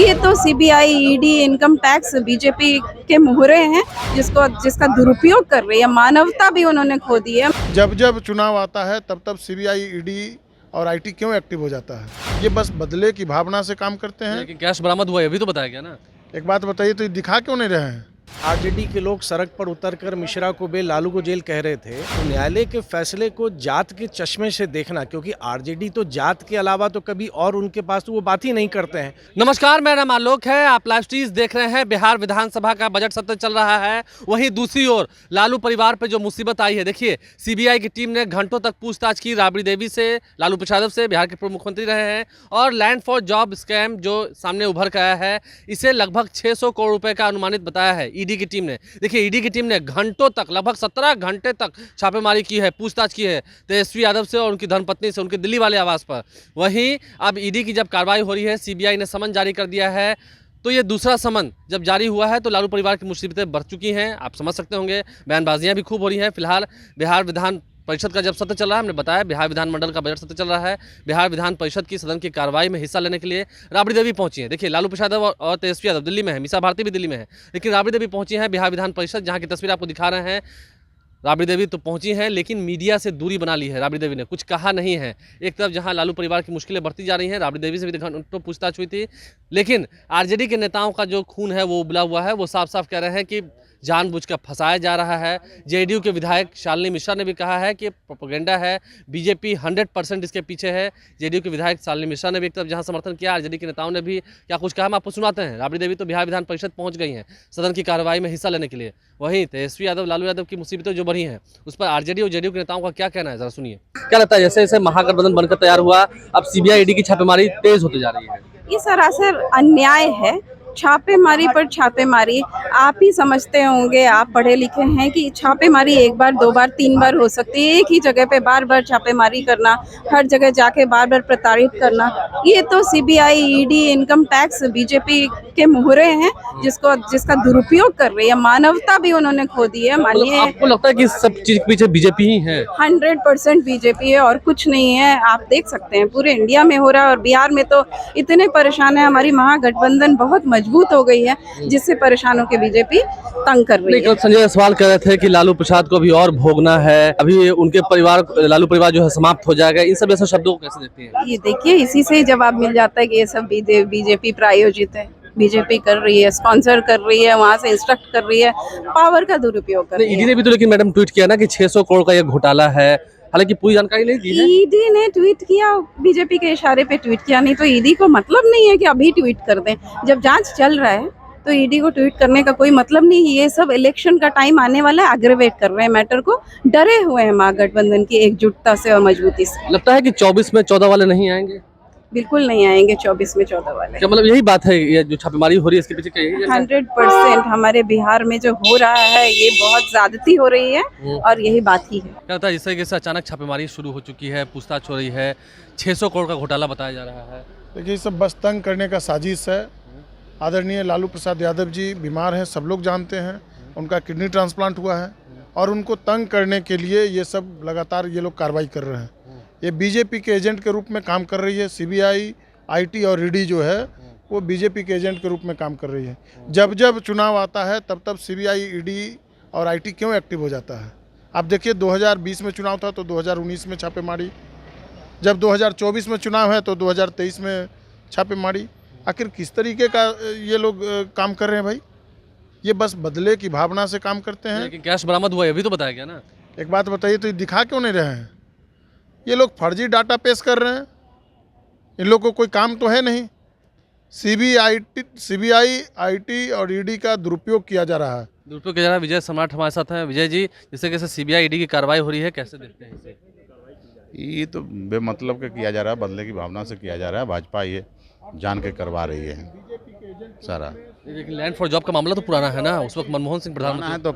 ये तो CBI, ED, income tax BJP के मुहरे हैं जिसका दुरुपयोग कर रही है। मानवता भी उन्होंने खो दी है। जब जब चुनाव आता है तब तब सीबीआई, ईडी और आईटी क्यों एक्टिव हो जाता है? ये बस बदले की भावना से काम करते हैं। लेकिन कैश बरामद हुआ है, अभी तो बताया गया ना। एक बात बताइए, तो ये दिखा क्यों नहीं रहे हैं? आरजेडी के लोग सड़क पर उतरकर मिश्रा को बेल, लालू को जेल कह रहे थे। तो न्यायालय के फैसले को जात के चश्मे से देखना, क्योंकि आरजेडी तो जात के अलावा तो कभी और उनके पास तो वो बात ही नहीं करते हैं। नमस्कार, मेरा नाम आलोक है। आप लाइव स्ट्रीम देख रहे हैं। बिहार विधानसभा का बजट सत्र चल रहा है। वहीं दूसरी ओर लालू परिवार पर जो मुसीबत आई है, देखिए सीबीआई की टीम ने घंटों तक पूछताछ की राबड़ी देवी से, लालू प्रसाद से, बिहार के पूर्व मुख्यमंत्री रहे हैं। और लैंड फॉर जॉब स्कैम जो सामने उभर कर आया है, इसे लगभग 600 करोड़ रुपए का अनुमानित बताया है ईडी की टीम ने। देखिए ईडी की टीम ने घंटों तक, लगभग 17 घंटे तक छापेमारी की है, पूछताछ की है तेजस्वी यादव से और उनकी धर्मपत्नी से, उनके दिल्ली वाले आवास पर। वहीं अब ईडी की जब कार्रवाई हो रही है, सीबीआई ने समन जारी कर दिया है, तो ये दूसरा समन जब जारी हुआ है तो लालू परिवार की मुसीबतें बढ़ चुकी हैं। आप समझ सकते होंगे, बयानबाजियां भी खूब हो रही हैं। फिलहाल बिहार विधान परिषद का जब सत्र चल रहा है, हमने बताया बिहार विधानमंडल का बजट सत्र चल रहा है। बिहार विधान परिषद की सदन की कार्रवाई में हिस्सा लेने के लिए राबड़ी देवी पहुंची हैं। देखिए लालू प्रसाद और तेजस्वी यादव दिल्ली में है, मीसा भारती भी दिल्ली में है, लेकिन राबड़ी देवी पहुंची हैं बिहार विधान परिषद, जहां की तस्वीर आपको दिखा रहे हैं। राबड़ी देवी तो पहुंची हैं, लेकिन मीडिया से दूरी बना ली है। राबड़ी देवी ने कुछ कहा नहीं है। एक तरफ जहां लालू परिवार की मुश्किलें बढ़ती जा रही हैं, राबड़ी देवी से भी घंटों पूछताछ हुई थी, लेकिन आरजेडी के नेताओं का जो खून है वो उबला हुआ है। वो साफ साफ कह रहे हैं कि जानबूझकर फंसाया जा रहा है। जेडीयू के विधायक शालिनी मिश्रा ने भी कहा है कि प्रोपेगेंडा है, बीजेपी 100% इसके पीछे है। जेडीयू के विधायक शालिनी मिश्रा ने भी एक तरफ जहां समर्थन किया, आरजेडी के नेताओं ने भी क्या कुछ कहा, हम आपको सुनाते हैं। राबड़ी देवी तो बिहार विधान परिषद पहुंच गई हैं सदन की कार्रवाई में हिस्सा लेने के लिए। वहीं तेजस्वी यादव, लालू यादव की मुसीबतें जो बढ़ी हैं, उस पर आरजेडी और जेडीयू के नेताओं का क्या कहना है, जरा सुनिए। क्या लगता है, जैसे जैसे महागठबंधन बनकर तैयार हुआ, अब सीबीआई ईडी की छापेमारी तेज होती जा रही है? ये सरासर अन्याय है। छापेमारी पर छापेमारी, आप ही समझते होंगे, आप पढ़े लिखे हैं, कि छापेमारी एक बार, दो बार, तीन बार हो सकती है। एक ही जगह पे बार बार छापेमारी करना, हर जगह जाके बार बार प्रताड़ित करना, ये तो CBI, ED, income tax BJP के मुहरे हैं जिसका दुरुपयोग कर रही है। मानवता भी उन्होंने खो दी है। मानिए, आपको लगता है कि सब चीज के पीछे बीजेपी ही है? 100% बीजेपी है और कुछ नहीं है। आप देख सकते हैं पूरे इंडिया में हो रहा है, और बिहार में तो इतने परेशान है। हमारी महागठबंधन बहुत मजबूत हो गई है, जिससे परेशान होकर बीजेपी तंग कर रही है। संजय सवाल कर रहे थे कि लालू प्रसाद को अभी और भोगना है, अभी उनके परिवार, लालू परिवार जो है समाप्त हो जाएगा, इन सब ऐसे शब्दों को कैसे देखते हैं? ये देखिए, इसी से ही जवाब मिल जाता है कि ये सब बीजेपी प्रायोजित है, बीजेपी कर रही है, स्पॉन्सर कर रही है, वहाँ से इंस्ट्रक्ट कर रही है, पावर का दुरुपयोग कर रही है। ईडी ने भी तो लेकिन मैडम ट्वीट किया ना कि 600 करोड़ का ये घोटाला है, हालांकि पूरी जानकारी नहीं दी है। ईडी ने ट्वीट किया, बीजेपी के इशारे पे ट्वीट किया, नहीं तो ईडी को मतलब नहीं है कि अभी ट्वीट कर दें। जब जांच चल रहा है तो ईडी को ट्वीट करने का कोई मतलब नहीं है। ये सब इलेक्शन का टाइम आने वाला है, एग्रेवेट कर रहे हैं मैटर को, डरे हुए हैं महागठबंधन की एकजुटता से और मजबूती से। लगता है कि 24 में 14 वाले नहीं आएंगे? बिल्कुल नहीं आएंगे 24 में 14 वाले। क्या मतलब यही बात है, ये जो छापेमारी हो रही है इसके पीछे क्या यही है? 100% हमारे बिहार में जो हो रहा है ये बहुत ज्यादती हो रही है, और यही बात ही है। क्या होता है, जिस तरीके से अचानक छापेमारी शुरू हो चुकी है, पूछताछ हो रही है, 600 करोड़ का घोटाला बताया जा रहा है? देखिए, ये सब बस तंग करने का साजिश है। आदरणीय लालू प्रसाद यादव जी बीमार हैं, सब लोग जानते हैं। उनका किडनी ट्रांसप्लांट हुआ है, और उनको तंग करने के लिए ये सब लगातार ये लोग कार्रवाई कर रहे हैं। ये बीजेपी के एजेंट के रूप में काम कर रही है। सीबीआई, आईटी और ईडी जो है वो बीजेपी के एजेंट के रूप में काम कर रही है। जब जब चुनाव आता है तब तब सीबीआई, ईडी और आईटी क्यों एक्टिव हो जाता है? आप देखिए, 2020 में चुनाव था तो 2019 में छापेमारी, जब 2024 में चुनाव है तो 2023 में छापेमारी। आखिर किस तरीके का ये लोग काम कर रहे हैं भाई? ये बस बदले की भावना से काम करते हैं। लेकिन कैश बरामद हुआ है, अभी तो बताया गया ना। एक बात बताइए, तो ये दिखा क्यों नहीं रहे हैं? ये लोग फर्जी डाटा पेश कर रहे हैं। इन लोगों को कोई काम तो है नहीं। सीबीआई, आईटी और ईडी का दुरुपयोग किया जा रहा है। दुरुपयोग किया जा रहा है। विजय सम्राट हमारे साथ हैं। विजय जी, जिससे कैसे सीबीआई, ईडी की कार्रवाई हो रही है, कैसे देखते हैं इसे? ये तो बेमतलब का किया जा रहा है, बदले की भावना से किया जा रहा है। भाजपा ये जान के करवा रही है सारा। लेकिन लैंड फॉर जॉब का मामला तो पुराना है ना, उस वक्त मनमोहन सिंह प्रधानमंत्री है तो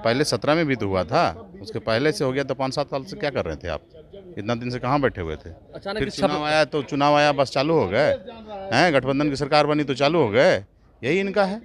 पहले 17 में भी तो हुआ था, उसके पहले से हो गया। तो 5-7 साल से क्या कर रहे थे आप? इतना दिन से कहाँ बैठे हुए थे? अचानक फिर चुनाव आया बस चालू हो गए हैं। गठबंधन की सरकार बनी तो चालू हो गए। यही इनका है।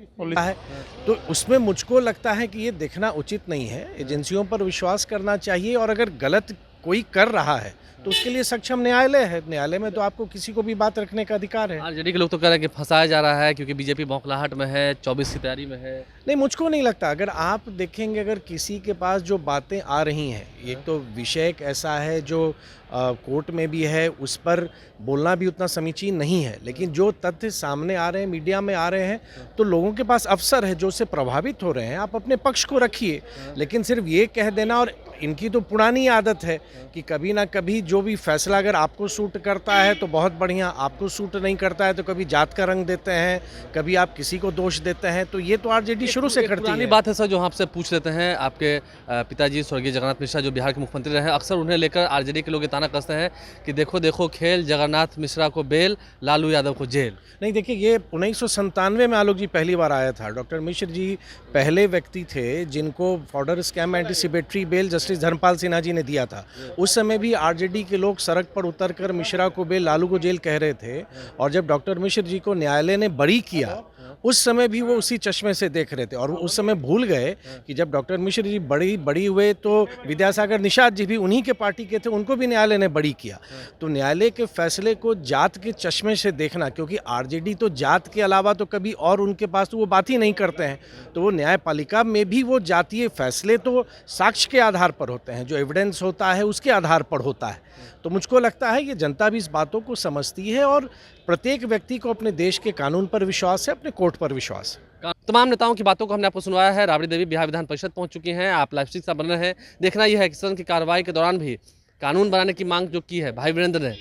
तो उसमें मुझको लगता है कि ये देखना उचित नहीं है। एजेंसियों पर विश्वास करना चाहिए, और अगर गलत कोई कर रहा है तो उसके लिए सक्षम न्यायालय है। न्यायालय में तो आपको किसी को भी बात रखने का अधिकार है। आरजेडी के लोग तो कह रहे हैं कि फंसाया जा रहा है क्योंकि बीजेपी बौखलाहट में है, 24 की तैयारी में है। नहीं, मुझको नहीं लगता। अगर आप देखेंगे, अगर किसी के पास जो बातें आ रही हैं, एक तो विषय एक ऐसा है जो कोर्ट में भी है, उस पर बोलना भी उतना समीचीन नहीं है, लेकिन जो तथ्य सामने आ रहे हैं, मीडिया में आ रहे हैं, तो लोगों के पास अवसर है जो उससे प्रभावित हो रहे हैं। आप अपने पक्ष को रखिए, लेकिन सिर्फ ये कह देना, और इनकी तो पुरानी आदत है कि कभी ना कभी जो भी फैसला अगर आपको सूट करता है तो बहुत बढ़िया, आपको सूट नहीं करता है तो कभी जात का रंग देते हैं, कभी आप किसी को दोष देते हैं। तो ये तो आरजेडी शुरू से करती पुरानी है। बात है सर, जो हम आपसे पूछ लेते हैं। आपके पिताजी स्वर्गीय जगन्नाथ मिश्रा जो बिहार के मुख्यमंत्री रहे हैं, अक्सर उन्हें लेकर आरजेडी के लोग ये ताना कसते हैं कि देखो देखो खेल, जगन्नाथ मिश्रा को बेल, लालू यादव को जेल। नहीं, देखिए, ये 1997 में आलोक जी पहली बार आया था। डॉक्टर मिश्र जी पहले व्यक्ति थे जिनको fodder scam anticipatory bail justice Dharmpal Sinha ji ने दिया था। उस समय भी आरजेडी के लोग सड़क पर उतरकर मिश्रा को बेल, लालू को जेल कह रहे थे, और जब डॉक्टर मिश्र जी को न्यायालय ने बरी किया उस समय भी वो उसी चश्मे से देख रहे थे। और उस समय भूल गए कि जब डॉक्टर मिश्र जी बड़ी हुए तो विद्यासागर निषाद जी भी उन्हीं के पार्टी के थे, उनको भी न्यायालय ने बरी किया। तो न्यायालय के फैसले को जात के चश्मे से देखना, क्योंकि आरजेडी तो जात के अलावा तो कभी और उनके पास तो वो बात ही नहीं करते हैं, तो वो न्यायपालिका में भी वो जातीय फैसले तो साक्ष्य के आधार पर होते हैं, जो एविडेंस होता है उसके आधार पर होता है। तो मुझको लगता है ये जनता भी इस बातों को समझती है, और प्रत्येक व्यक्ति को अपने देश के कानून पर विश्वास है, अपने कोर्ट पर विश्वास है। तमाम नेताओं की बातों को हमने आपको सुनवाया है। राबड़ी देवी बिहार विधान परिषद पहुंच चुकी हैं। आप लाइव स्ट्रीम से बन रहे हैं। देखना यह है कि सदन की कार्रवाई के दौरान भी कानून बनाने की मांग जो की है भाई वीरेंद्र ने,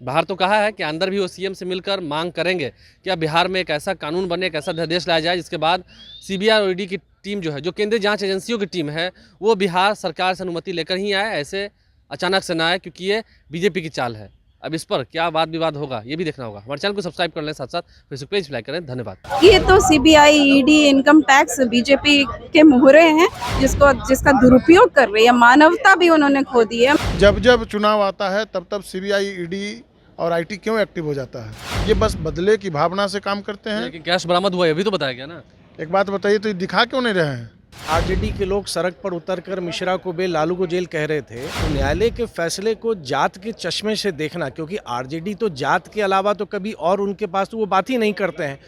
बाहर तो कहा है कि अंदर भी वो सीएम से मिलकर मांग करेंगे कि अब बिहार में एक ऐसा कानून बने, एक ऐसा अध्यादेश लाया जाए जिसके बाद सीबीआई और ईडी की टीम जो है, जो केंद्रीय जांच एजेंसियों की टीम है, वो बिहार सरकार से अनुमति लेकर ही आए, ऐसे अचानक से ना आए, क्योंकि ये बीजेपी की चाल है। अब इस पर क्या वाद विवाद होगा ये भी देखना होगा। हमारे चैनल को सब्सक्राइब कर लें, साथ साथ फेसबुक पेज लाइक करें। धन्यवाद। ये तो CBI, ED, income tax BJP के मुहरे हैं जिसका दुरुपयोग कर रही है। मानवता भी उन्होंने खो दी है। जब जब चुनाव आता है तब तब सीबीआई, ईडी और आईटी क्यों एक्टिव हो जाता है? ये बस बदले की भावना से काम करते हैं। लेकिन कैश बरामद हुआ है, अभी तो बताया गया ना। एक बात बताइए, तो ये दिखा क्यों नहीं रहे हैं? आरजेडी के लोग सड़क पर उतरकर मिश्रा को बेल, लालू को जेल कह रहे थे, तो न्यायालय के फैसले को जात के चश्मे से देखना, क्योंकि आरजेडी तो जात के अलावा तो कभी और उनके पास तो वो बात ही नहीं करते हैं।